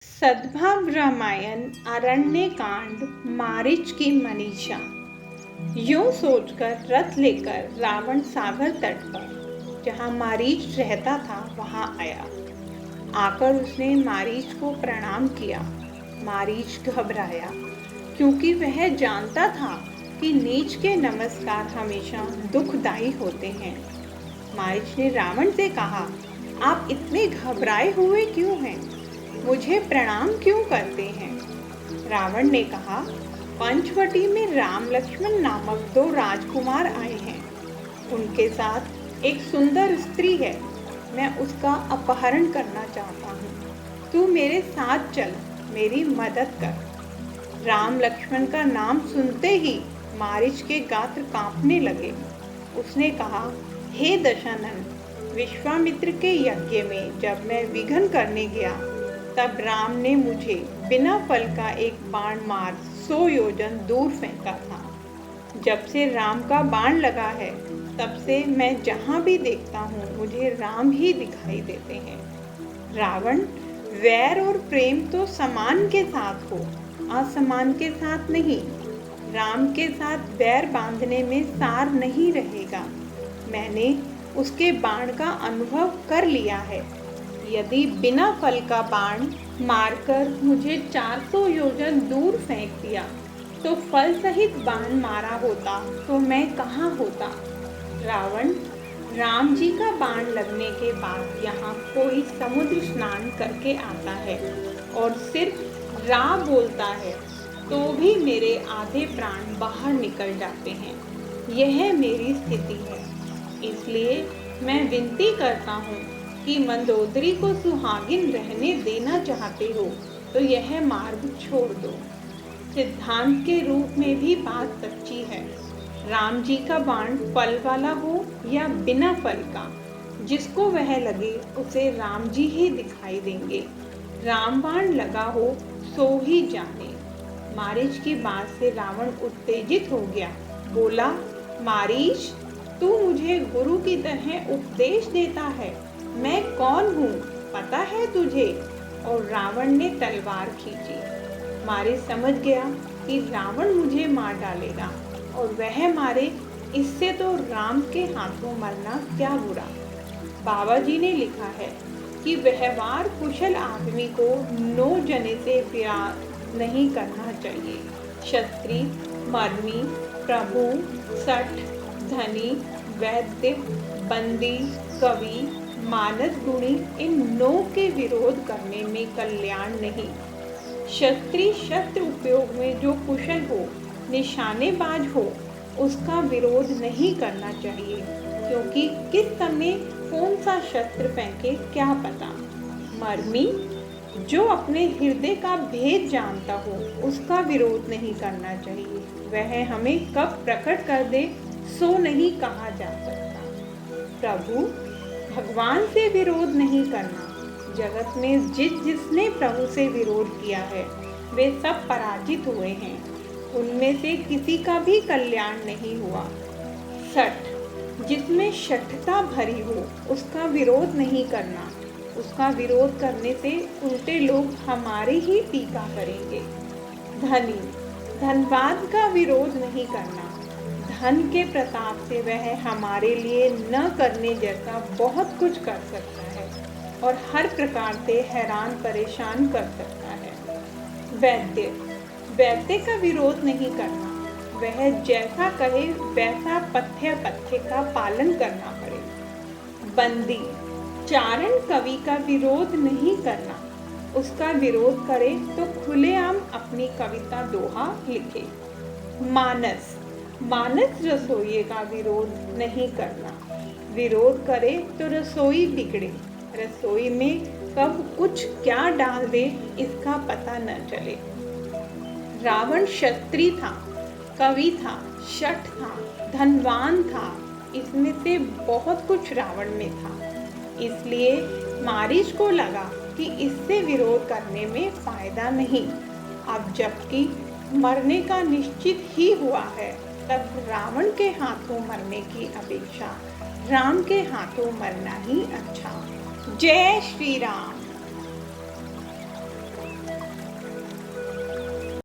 सद्भाव रामायण अरण्य कांड मारीच की मनीषा। यूं सोचकर रथ लेकर रावण सागर तट पर जहां मारीच रहता था वहां आया। आकर उसने मारीच को प्रणाम किया। मारीच घबराया क्योंकि वह जानता था कि नीच के नमस्कार हमेशा दुखदायी होते हैं। मारीच ने रावण से कहा, आप इतने घबराए हुए क्यों हैं? मुझे प्रणाम क्यों करते हैं? रावण ने कहा, पंचवटी में राम लक्ष्मण नामक दो राजकुमार आए हैं। उनके साथ एक सुंदर स्त्री है। मैं उसका अपहरण करना चाहता हूँ। तू मेरे साथ चल, मेरी मदद कर। राम लक्ष्मण का नाम सुनते ही मारीच के गात्र कांपने लगे। उसने कहा, हे दशानन, विश्वामित्र के यज्ञ में जब मैं विघ्न करने गया तब राम ने मुझे बिना फल का एक बाण मार 100 योजन दूर फेंका था। जब से राम का बाण लगा है तब से मैं जहाँ भी देखता हूँ मुझे राम ही दिखाई देते हैं। रावण, वैर और प्रेम तो समान के साथ हो, असमान के साथ नहीं। राम के साथ वैर बांधने में सार नहीं रहेगा। मैंने उसके बाण का अनुभव कर लिया है। यदि बिना फल का बाण मारकर मुझे 400 योजन दूर फेंक दिया तो फल सहित बाण मारा होता तो मैं कहाँ होता? रावण, राम जी का बाण लगने के बाद यहाँ कोई समुद्र स्नान करके आता है और सिर्फ रा बोलता है तो भी मेरे आधे प्राण बाहर निकल जाते हैं। यह मेरी स्थिति है। इसलिए मैं विनती करता हूँ कि मंदोदरी को सुहागिन रहने देना चाहते हो तो यह मार्ग छोड़ दो। सिद्धांत के रूप में भी बात सच्ची है। राम जी का बाण फल वाला हो या बिना फल का, जिसको वह लगे उसे राम जी ही दिखाई देंगे। राम बाण लगा हो सो ही जाने। मारीच की बात से रावण उत्तेजित हो गया। बोला, मारीच, तू मुझे गुरु की तरह उपदेश देता है। मैं कौन हूँ पता है तुझे? और रावण ने तलवार खींची। मारीच समझ गया कि रावण मुझे मार डालेगा और वह मारे, इससे तो राम के हाथों मरना क्या बुरा। बाबा जी ने लिखा है कि व्यवहार कुशल आदमी को 9 जने से प्यार नहीं करना चाहिए। क्षत्रिय, मर्मी, प्रभु, सठ, धनी, वैद्य, बंदी, कवि, मानस गुणी, इन 9 के विरोध करने में कल्याण नहीं। क्षत्रिय शस्त्र उपयोग में जो कुशल हो, निशानेबाज हो, उसका विरोध नहीं करना चाहिए, क्योंकि किस समय कौन सा शस्त्र फेंके क्या पता। मर्मी, जो अपने हृदय का भेद जानता हो, उसका विरोध नहीं करना चाहिए। वह हमें कब प्रकट कर दे सो नहीं कहा जा सकता। प्रभु, भगवान से विरोध नहीं करना। जगत में जिसने प्रभु से विरोध किया है वे सब पराजित हुए हैं। उनमें से किसी का भी कल्याण नहीं हुआ। सठ, जिसमें शठता भरी हो, उसका विरोध नहीं करना। उसका विरोध करने से उल्टे लोग हमारे ही टीका करेंगे। धनी, धनवान का विरोध नहीं करना। धन के प्रताप से वह हमारे लिए न करने जैसा बहुत कुछ कर सकता है और हर प्रकार से हैरान परेशान कर सकता है। वैद्य, वैद्य का विरोध नहीं करना। वह जैसा कहे वैसा पथ्य का पालन करना पड़े। बंदी, चारण कवि का विरोध नहीं करना। उसका विरोध करे तो खुलेआम अपनी कविता दोहा लिखे। मानस, मानस रसोइये का विरोध नहीं करना। विरोध करे तो रसोई बिगड़े। रसोई में कब कुछ क्या डाल दे इसका पता न चले। रावण क्षत्रिय था, कवि था, शठ था, धनवान था। इसमें से बहुत कुछ रावण में था। इसलिए मारीच को लगा कि इससे विरोध करने में फायदा नहीं। अब जबकि मरने का निश्चित ही हुआ है, तब रावण के हाथों मरने की अपेक्षा राम के हाथों मरना ही अच्छा। जय श्री राम।